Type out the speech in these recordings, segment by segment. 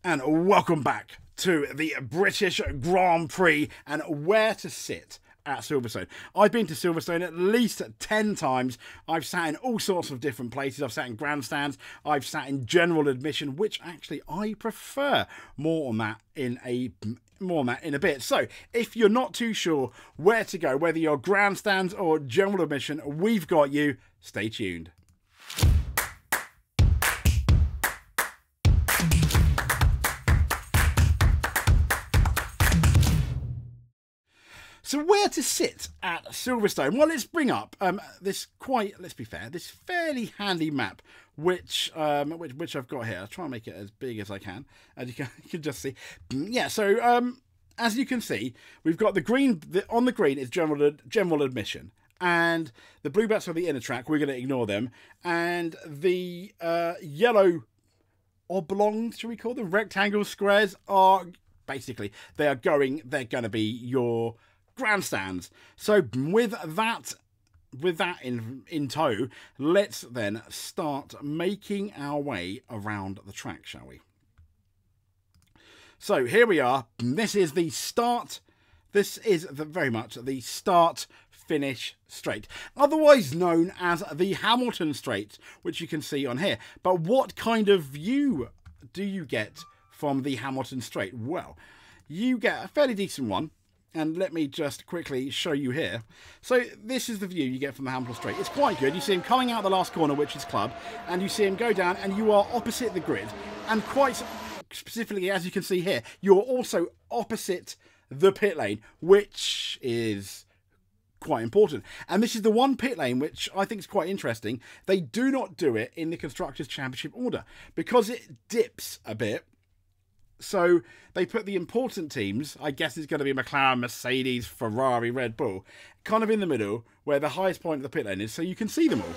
And welcome back to the British Grand Prix and where to sit at Silverstone. I've been to Silverstone at least 10 times. I've sat in all sorts of different places. I've sat in grandstands. I've sat in general admission, which actually I prefer. More on that in a bit. So if you're not too sure where to go, whether you're grandstands or general admission, we've got you. Stay tuned. So where to sit at Silverstone? Well, let's bring up this let's be fair, this fairly handy map, which I've got here. I'll try and make it as big as I can, as you can just see. Yeah, so as you can see, we've got the green, on the green is general admission. And the blue bits are the inner track, we're going to ignore them. And the yellow oblongs, should we call them, rectangle squares, are basically, they're going to be your grandstands. So with that in tow, let's then start making our way around the track, shall we? So here we are. This is the start. This is very much the start finish straight, otherwise known as the Hamilton Straight, which you can see on here. But what kind of view do you get from the Hamilton Straight? Well, you get a fairly decent one. And let me just quickly show you here. So this is the view you get from the Hamilton Straight. It's quite good. You see him coming out the last corner, which is club, and you see him go down, and you are opposite the grid. And quite specifically, as you can see here, you're also opposite the pit lane, which is quite important. And this is the one pit lane which I think is quite interesting. They do not do it in the Constructors' Championship order because it dips a bit. So they put the important teams, I guess it's going to be McLaren, Mercedes, Ferrari, Red Bull, kind of in the middle where the highest point of the pit lane is, so you can see them all.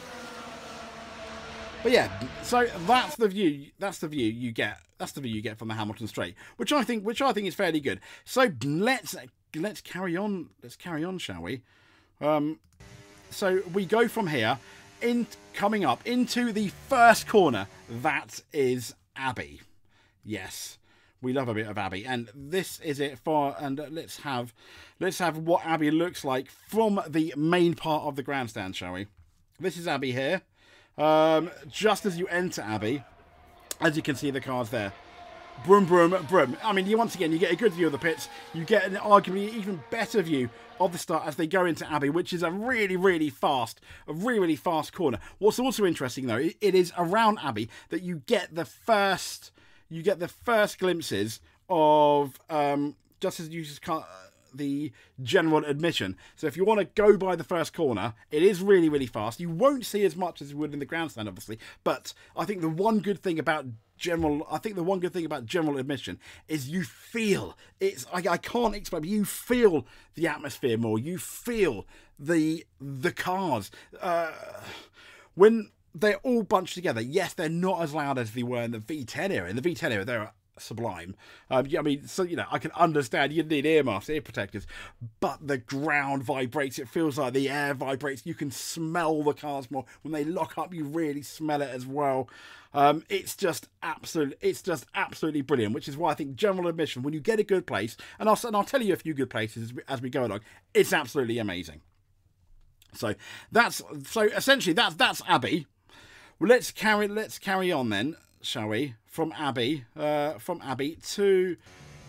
But yeah, so that's the view. That's the view you get. That's the view you get from the Hamilton Straight, which I think is fairly good. So let's carry on. Let's carry on, shall we? So we go from here coming up into the first corner. That is Abbey. Yes. We love a bit of Abbey, and this is it for. And let's have what Abbey looks like from the main part of the grandstand, shall we? This is Abbey here. Just as you enter Abbey, as you can see the cars there, brum brum brum. I mean, once again you get a good view of the pits. You get an arguably even better view of the start as they go into Abbey, which is a really fast corner. What's also interesting though, it is around Abbey that you get the first. You get the first glimpses of, just as you just can't, the general admission. So if you want to go by the first corner, it is really fast. You won't see as much as you would in the grandstand, obviously. But I think the one good thing about general admission is you feel it's. I can't explain, but you feel the atmosphere more. You feel the cars when they're all bunched together. Yes, they're not as loud as they were in the V10 era. In the V10 era, they're sublime. Yeah, I mean, so, I can understand you'd need ear protectors, but the ground vibrates. It feels like the air vibrates. You can smell the cars more. When they lock up, you really smell it as well. It's just absolutely brilliant, which is why I think general admission, when you get a good place, and I'll tell you a few good places as we go along, it's absolutely amazing. So essentially that's Abbey. Well, let's carry on then, shall we? From Abbey to,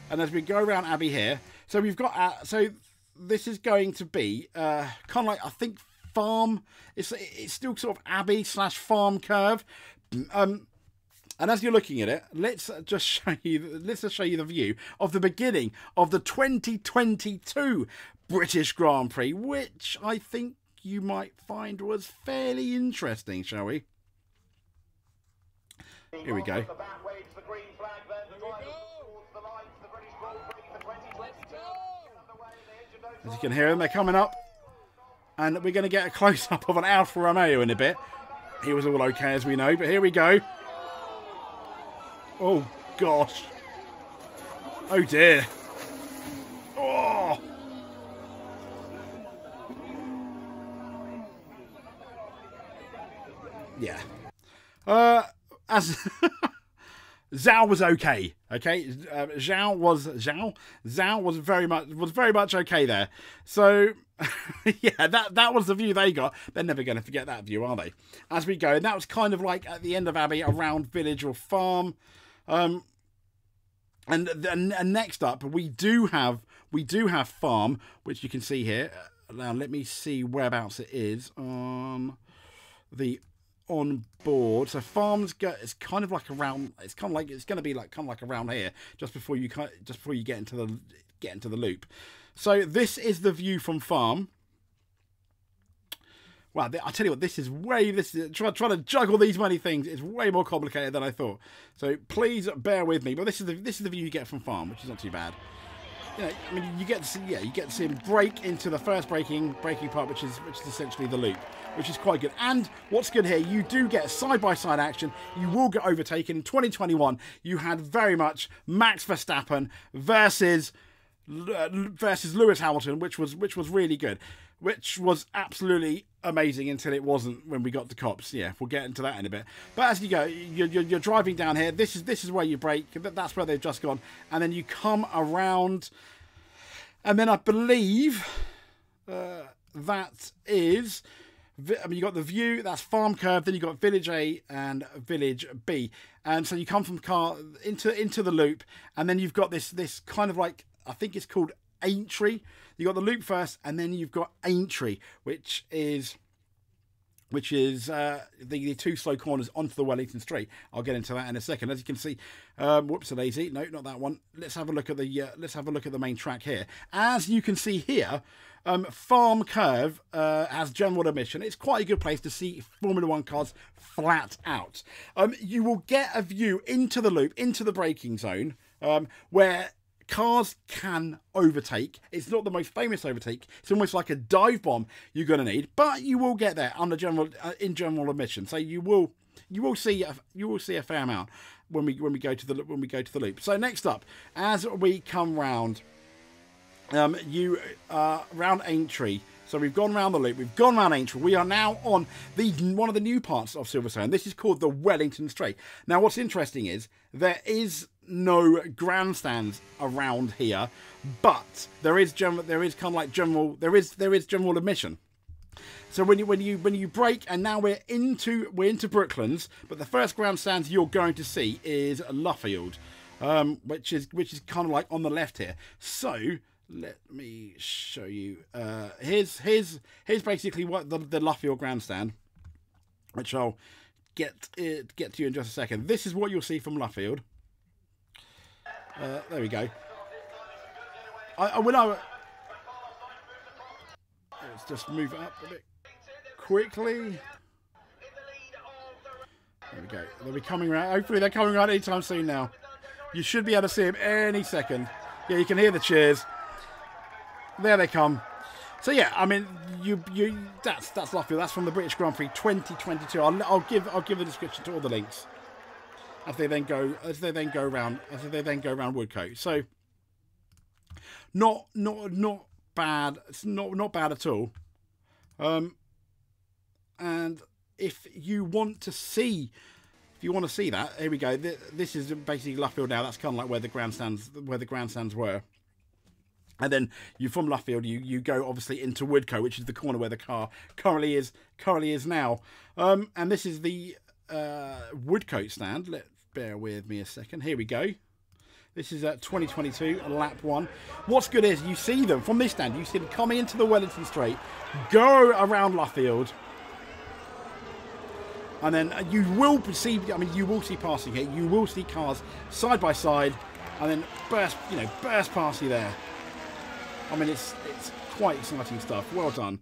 and as we go around Abbey here, so we've got so this is going to be kind of like, I think, farm. It's still sort of Abbey / farm curve. And as you're looking at it, let's just show you the view of the beginning of the 2022 British Grand Prix, which I think you might find was fairly interesting, shall we? Here we go. As you can hear them, they're coming up. And we're going to get a close-up of an Alfa Romeo in a bit. He was all okay, as we know, but here we go. Oh, gosh. Oh, dear. Oh! Yeah. As Zhou was okay. Okay, Zhou was very much okay there. So yeah, that was the view they got. They're never going to forget that view, are they? As we go, and that was kind of like at the end of Abbey, around village or farm. And next up, we do have farm, which you can see here. Now let me see whereabouts it is on the on board. So farms it's kind of like around. It's kind of like it's going to be like kind of like around here, just before you get into the loop. So this is the view from farm. Wow, I tell you what, trying to juggle these many things is way more complicated than I thought. So please bear with me. But this is the view you get from farm, which is not too bad. You know, I mean, you get to see him break into the first braking part, which is essentially the loop, which is quite good. And what's good here, you do get side-by-side action. You will get overtaken. In 2021, you had very much Max Verstappen versus Lewis Hamilton, which was really good, which was absolutely amazing until it wasn't when we got to COPSE. Yeah, we'll get into that in a bit. But as you go, you're driving down here. This is where you brake. That's where they've just gone, and then you come around, and then I believe that is. I mean, you got the view. That's farm curve. Then you got village A and village B, and so you come from car into the loop, and then you've got this kind of like, I think it's called Aintree. You got the loop first, and then you've got Aintree, which is the two slow corners onto the Wellington Straight. I'll get into that in a second. As you can see, whoops a daisy, no, not that one. Let's have a look at the main track here. As you can see here, Farm Curve has general admission. It's quite a good place to see Formula One cars flat out. You will get a view into the loop, into the braking zone, where cars can overtake. It's not the most famous overtake. It's almost like a dive bomb you're going to need, but you will get there under in general admission. So you will see a fair amount when we go to the loop. So next up, as we come round, round Aintree. So we've gone round the loop, we've gone round Aintree. We are now on one of the new parts of Silverstone. This is called the Wellington Straight. Now, what's interesting is there is no grandstands around here, but there is general admission. So when you brake, and now we're into Brooklands, but the first grandstands you're going to see is Luffield, which is kind of like on the left here. So let me show you. Here's basically what the Luffield grandstand, which I'll get to you in just a second. This is what you'll see from Luffield. There we go. Let's just move it up a bit quickly. There we go. They'll be coming around. Hopefully they're coming around anytime soon now. You should be able to see them any second. Yeah, you can hear the cheers. There they come. So yeah, I mean, that's Luffield. That's from the British Grand Prix 2022. I'll give a description to all the links as they then go around Woodcote. So not bad. It's not bad at all. And if you want to see that, here we go. This is basically Luffield now. That's kind of like where the grandstands were. And then from Luffield, you go obviously into Woodcote, which is the corner where the car currently is now. And this is the Woodcote stand. Bear with me a second. Here we go. This is 2022, lap 1. What's good is you see them from this stand. You see them coming into the Wellington Straight, go around Luffield, and then you will see passing here. You will see cars side by side, and then burst past you there. I mean, it's quite exciting stuff. Well done.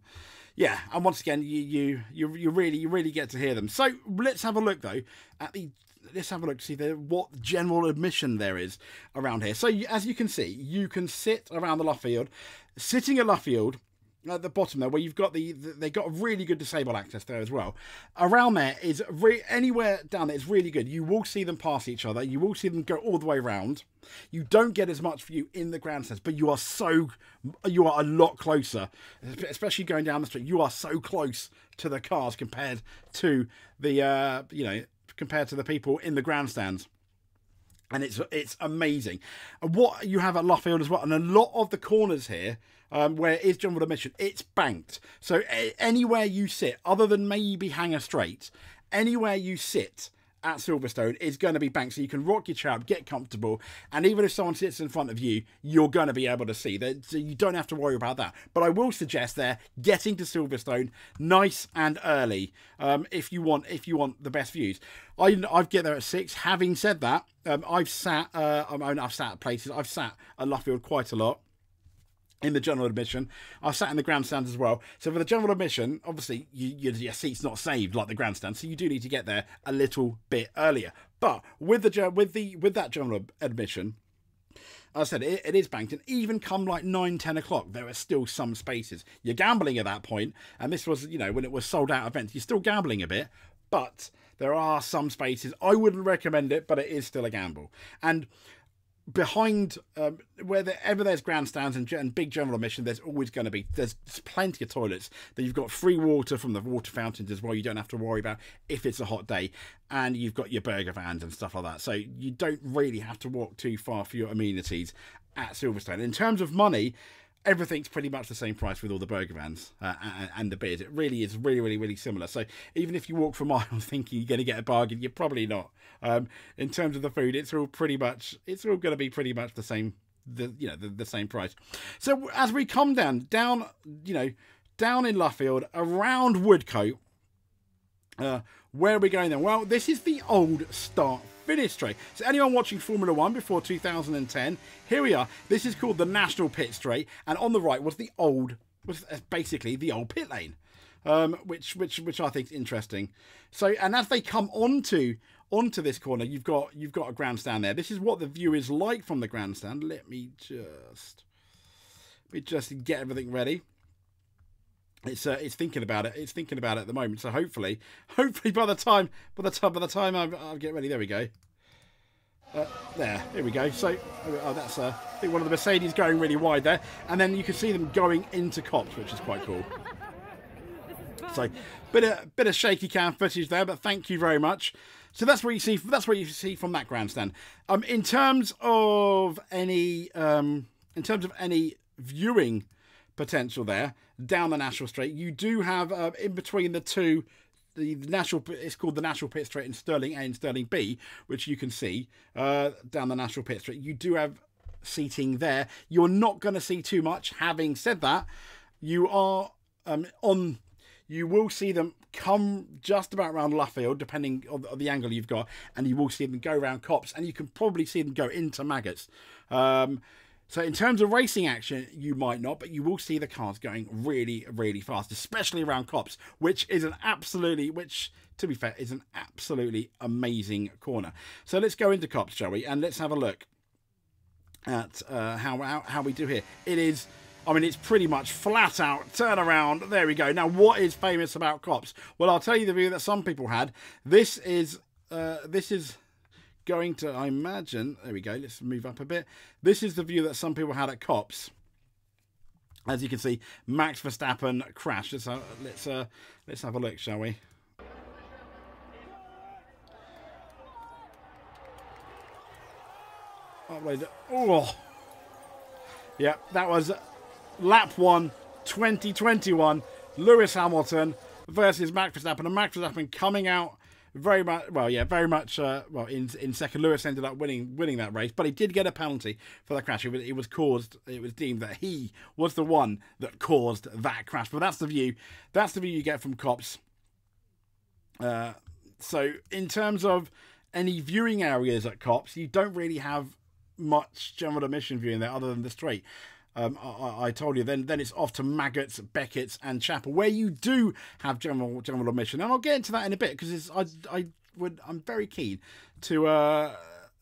Yeah, and once again, you really get to hear them. So let's have a look though at let's have a look to see what general admission there is around here. So as you can see, you can sit around the Luffield. Sitting at Luffield, at the bottom there, where you've got they got really good disabled access there as well. Around there is anywhere down there is really good. You will see them pass each other. You will see them go all the way around. You don't get as much view in the grandstands, but you are a lot closer, especially going down the street. You are so close to the cars compared to the compared to the people in the grandstands. And it's amazing. And what you have at Luffield as well, and a lot of the corners here, where it is general admission, it's banked. So anywhere you sit, other than maybe Hangar Straight, anywhere you sit at Silverstone is going to be banked. So you can rock your chair up, get comfortable, and even if someone sits in front of you, you're going to be able to see. So you don't have to worry about that. But I will suggest there, getting to Silverstone nice and early, if you want the best views. I'd get there at 6. Having said that, I've sat at places. I've sat at Luffield quite a lot in the general admission. I've sat in the grandstands as well. So for the general admission, obviously your seat's not saved like the grandstand, so you do need to get there a little bit earlier. But with that general admission, as I said, it is banked, and even come like 9-10 o'clock, there are still some spaces. You're gambling at that point, and this was, when it was sold out events, you're still gambling a bit, but there are some spaces. I wouldn't recommend it, but it is still a gamble. And behind wherever there's grandstands and big general admission, there's plenty of toilets. That you've got free water from the water fountains as well. You don't have to worry about if it's a hot day, and you've got your burger vans and stuff like that. So you don't really have to walk too far for your amenities at Silverstone. In terms of money, everything's pretty much the same price with all the burger vans and the beers. It really is really similar. So even if you walk for miles thinking you're going to get a bargain, you're probably not. In terms of the food, it's all going to be pretty much the same. The same price. So as we come down in Luffield around Woodcote, where are we going then? Well, this is the old start-finish straight. So anyone watching Formula 1 before 2010, here we are. This is called the National Pit Straight, and on the right was basically the old pit lane, which I think is interesting. So, and as they come onto this corner, you've got a grandstand there. This is what the view is like from the grandstand. Let me just get everything ready. It's thinking about it. It's thinking about it at the moment. So hopefully by the time I get ready, there we go. Here we go. So that's I think one of the Mercedes going really wide there, and then you can see them going into COPSE, which is quite cool. So bit of shaky cam footage there, but thank you very much. So that's what you see. That's what you see from that grandstand. In terms of any viewing potential there down the National Straight, you do have in between the two, it's called the National Pit Straight in Stirling A and Stirling B, which you can see down the National Pit Straight. You do have seating there. You're not going to see too much. Having said that, you will see them come just about around Luffield, depending on the angle you've got, and you will see them go around COPSE, and you can probably see them go into Becketts. So in terms of racing action, you might not, but you will see the cars going really fast, especially around COPSE, which, to be fair, is an absolutely amazing corner. So let's go into COPSE, shall we? And let's have a look at how we do here. It's pretty much flat out turn around. There we go. Now, what is famous about COPSE? Well, I'll tell you the view that some people had. This is going to, I imagine, there we go, let's move up a bit. This is the view that some people had at COPSE. As you can see, Max Verstappen crashed. Let's have a look, shall we? Oh, yeah, that was lap 1, 2021. Lewis Hamilton versus Max Verstappen, and Max Verstappen coming out very much in second. Lewis ended up winning that race, but he did get a penalty for that crash. It was deemed that he was the one that caused that crash. But that's the view you get from COPSE. So in terms of any viewing areas at COPSE, you don't really have much general admission viewing there other than the straight. I told you, then it's off to Becketts, Becketts and Chapel, where you do have general admission, and I'll get into that in a bit, because I'm very keen to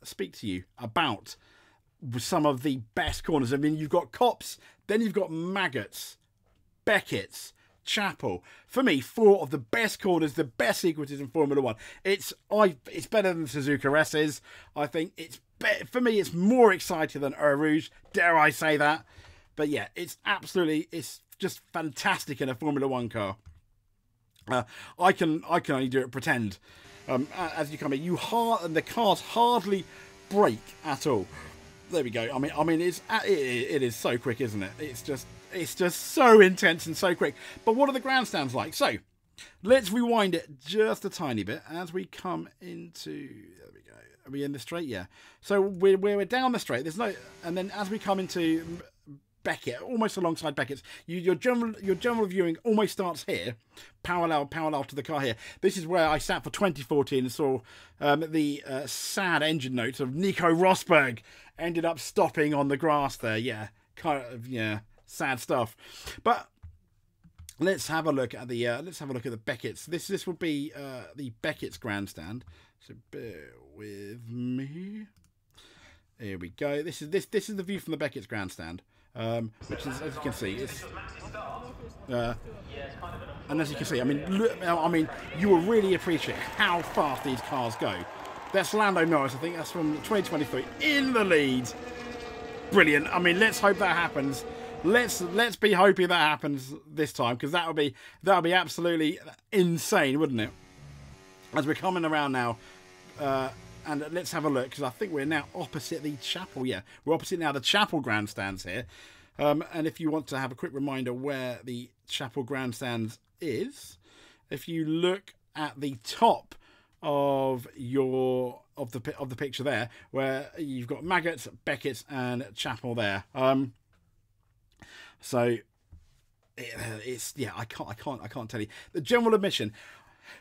speak to you about some of the best corners. I mean, you've got COPSE, then you've got Becketts, Becketts, Chapel. For me, 4 of the best corners, the best sequences in Formula 1. It's better than Suzuka S's. I think for me, it's more exciting than Eau Rouge, dare I say that. But yeah, it's just fantastic in a Formula 1 car. I can only do it pretend. As you come in, and the cars hardly brake at all. There we go. I mean, it is so quick, isn't it? It's just so intense and so quick. But what are the grandstands like? So let's rewind it just a tiny bit as we come into. There we go. Are we in the straight? Yeah. So we're down the straight. There's no, and then as we come into Beckett, almost alongside Beckett's, your general viewing almost starts here, parallel to the car here. This is where I sat for 2014 and saw the sad engine notes of Nico Rosberg ended up stopping on the grass there. Yeah, kind of, yeah, sad stuff. But let's have a look at the Becketts. This would be the Becketts grandstand. So bear with me. Here we go. This is the view from the Becketts grandstand. Which is, as you can see, it's and as you can see, I mean, look, you will really appreciate how fast these cars go. That's Lando Norris, I think that's from 2023 in the lead. Brilliant. I mean, let's hope that happens. Let's be hoping that happens this time, because that would be absolutely insane, wouldn't it? As we're coming around now. And let's have a look, because I think we're now opposite the chapel. Yeah, we're opposite now the chapel grandstands here. And if you want to have a quick reminder where the chapel grandstands is, if you look at the top of the picture there, where you've got Maggots, Becketts, and chapel there. So it's, yeah, I can't tell you the general admission.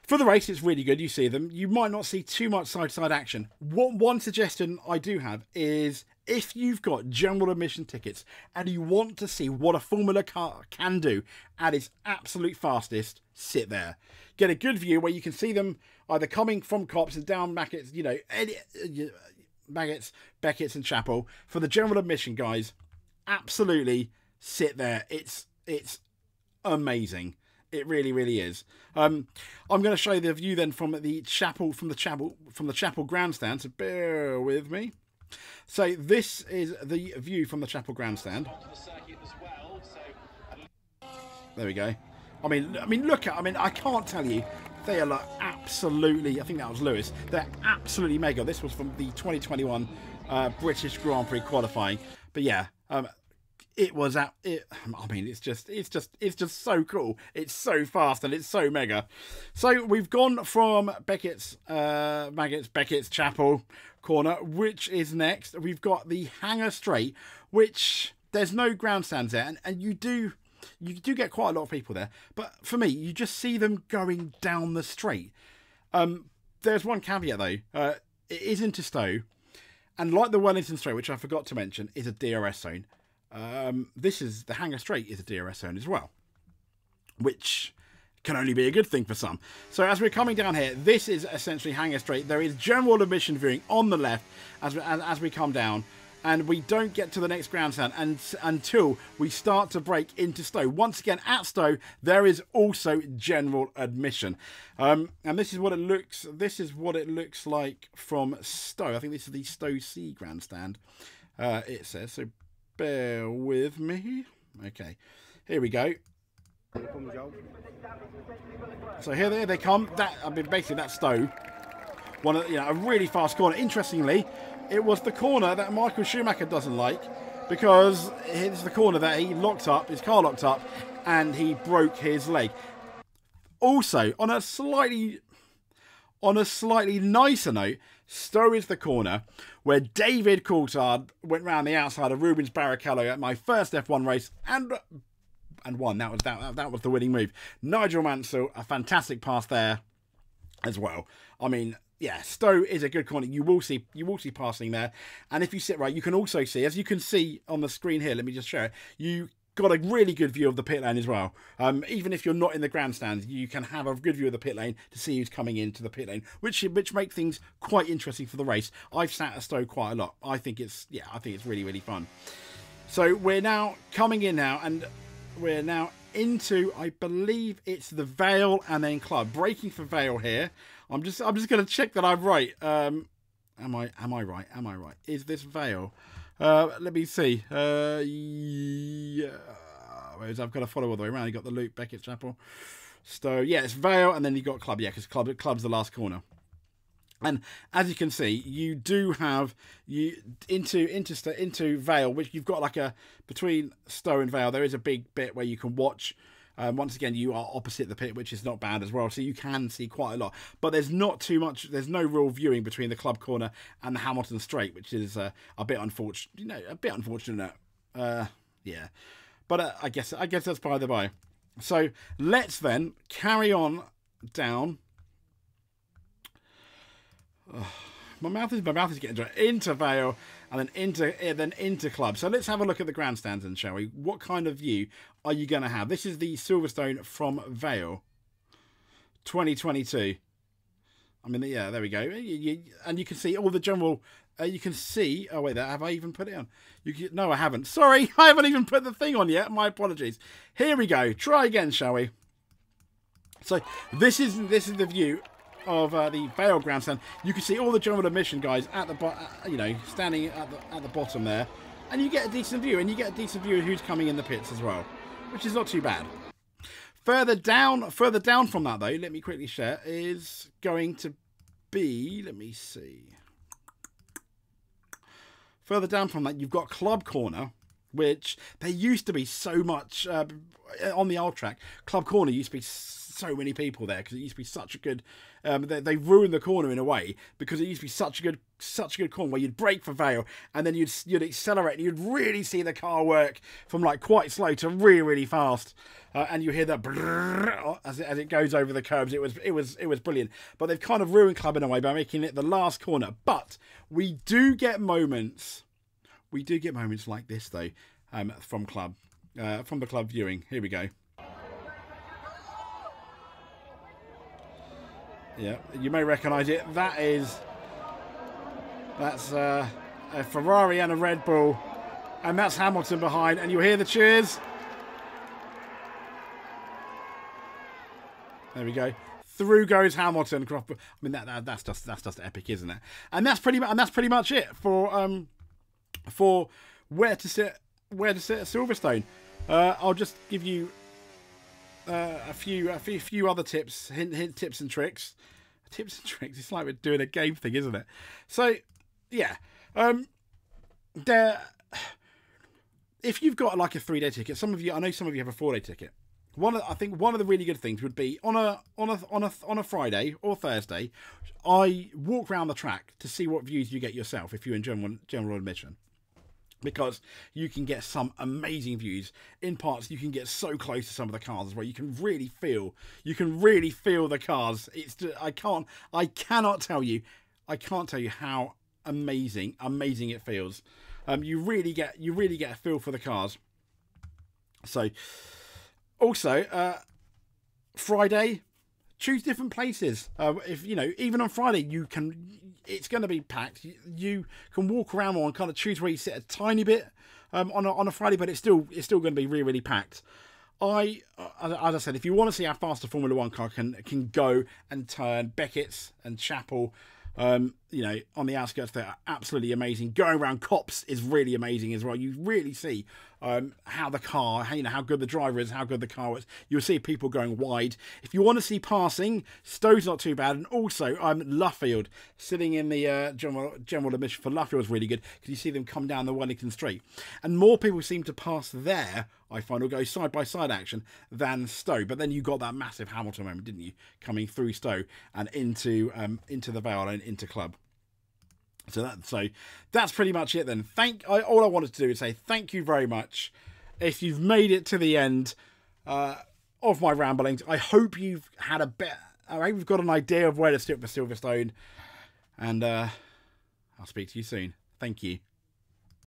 For the race, it's really good. You see them. You might not see too much side-to-side action. One suggestion I do have is if you've got general admission tickets and you want to see what a Formula car can do at its absolute fastest, sit there. Get a good view where you can see them either coming from COPSE and down Becketts, Maggots, Becketts and Chapel. For the general admission guys, absolutely sit there. It's amazing. It really, really is. I'm going to show you the view then from the chapel grandstand. So bear with me. So this is the view from the chapel grandstand. There we go. I mean, look at. I mean, I can't tell you. They are like absolutely. I think that was Lewis. They're absolutely mega. This was from the 2021 British Grand Prix qualifying. But yeah. It was I mean, it's just so cool. It's so fast and it's so mega. So we've gone from Becketts, Maggots, Becketts, Chapel corner. Which is next? We've got the Hangar Straight, which there's no grandstands there, and you do get quite a lot of people there. But for me, you just see them going down the straight. There's one caveat though. It is into Stowe, and like the Wellington Straight, which I forgot to mention, is a DRS zone. This is the Hangar Straight is a DRS zone as well, which can only be a good thing for some. So as we're coming down here, this is essentially Hangar Straight. There is general admission viewing on the left as we come down, and we don't get to the next grandstand until we start to break into Stowe. Once again, at Stowe, there is also general admission, and this is what it looks. This is what it looks like from Stowe. I think this is the Stowe C grandstand. It says so. Bear with me. Okay, here we go. So here they come. Basically that's Stowe. A really fast corner. Interestingly, it was the corner that Michael Schumacher doesn't like, because it's the corner that he locked up, his car locked up, and he broke his leg. Also, on a slightly nicer note, Stowe is the corner where David Coulthard went round the outside of Rubens Barrichello at my first F1 race and won. That was the winning move. Nigel Mansell, a fantastic pass there as well. I mean, yeah, Stowe is a good corner. You will see passing there, and if you sit right, you can also see, as you can see on the screen here. Let me just show it. You got a really good view of the pit lane as well. Even if you're not in the grandstands, you can have a good view of the pit lane to see who's coming into the pit lane, which make things quite interesting for the race. I've sat at Stowe quite a lot. I think it's really, really fun. So we're now coming in now, and we're now into, I believe it's the Vale and then Club. Braking for Vale here. I'm just going to check that I'm right. Am I right? Am I right? Is this Vale? Let me see. Yeah. Whereas I've got to follow all the way around. You got the loop, Beckett, Chapel, Stowe. Yeah, it's Vale, and then you got Club. Yeah, because Club's the last corner. And as you can see, you do have into Vale, which you've got like a between Stowe and Vale. There is a big bit where you can watch. Once again, you are opposite the pit, which is not bad as well, so you can see quite a lot. But there's not too much. There's no real viewing between the Club Corner and the Hamilton Straight, which is a bit unfortunate. You know, a bit unfortunate. Yeah, but I guess that's by the by. So let's then carry on down. My mouth is getting dry. Into Vale and then into Club. So let's have a look at the grandstands then, shall we? What kind of view are you going to have? This is the Silverstone from Vale 2022. I mean, yeah, there we go. And you can see all the general. You can see. Oh wait, have I even put it on? No, I haven't. Sorry, I haven't even put the thing on yet. My apologies. Here we go. Try again, shall we? So this is the view of the Vale grandstand. You can see all the general admission guys at the standing at the bottom there, and you get a decent view, and you get a decent view of who's coming in the pits as well, which is not too bad. Further down from that though, let me quickly share, is going to be, let me see. Further down from that, you've got Club Corner, which there used to be so much on the old track. Club Corner used to be so many people there because it used to be such a good. They ruined the corner in a way because it used to be such a good corner where you'd brake for Vale and then you'd accelerate and you'd really see the car work from like quite slow to really fast, and you hear that brrr as it goes over the curbs. It was brilliant. But they've kind of ruined Club in a way by making it the last corner. But we do get moments. We do get moments like this though, from the Club viewing. Here we go. Yeah, you may recognise it. That's a Ferrari and a Red Bull, and that's Hamilton behind. And you hear the cheers. There we go. Through goes Hamilton. I mean that's just epic, isn't it? And that's pretty much it for where to sit at Silverstone. I'll just give you a few other tips, hint tips and tricks. Tips and tricks. It's like we're doing a game thing, isn't it? So yeah, if you've got like a 3-day ticket, I know some of you have a 4-day ticket. I think one of the really good things would be on a Friday or Thursday, I walk around the track to see what views you get yourself if you're in general admission. Because you can get some amazing views. In parts, you can get so close to some of the cars as well. You can really feel the cars. I cannot tell you how amazing it feels. You really get a feel for the cars. So, also, Friday, choose different places. If even on Friday, it's going to be packed. You can walk around more and kind of choose where you sit a tiny bit on a Friday, but it's still going to be really packed. As I said, if you want to see how fast a Formula One car can go and turn, Becketts and Chapel, on the outskirts, they're absolutely amazing. Going around COPSE is really amazing as well. You really see how the car, how good the driver is, how good the car is. You'll see people going wide. If you want to see passing, Stowe's not too bad, and also Luffield, sitting in the general admission for Luffield is really good because you see them come down the Wellington Straight, and more people seem to pass there, I find, or go side by side action than Stowe. But then you got that massive Hamilton moment, didn't you, coming through Stowe and into the Vale and into Club. So that's pretty much it then. All I wanted to do is say thank you very much. If you've made it to the end of my ramblings, I hope you've had I hope you've got an idea of where to sit for Silverstone. And I'll speak to you soon. Thank you.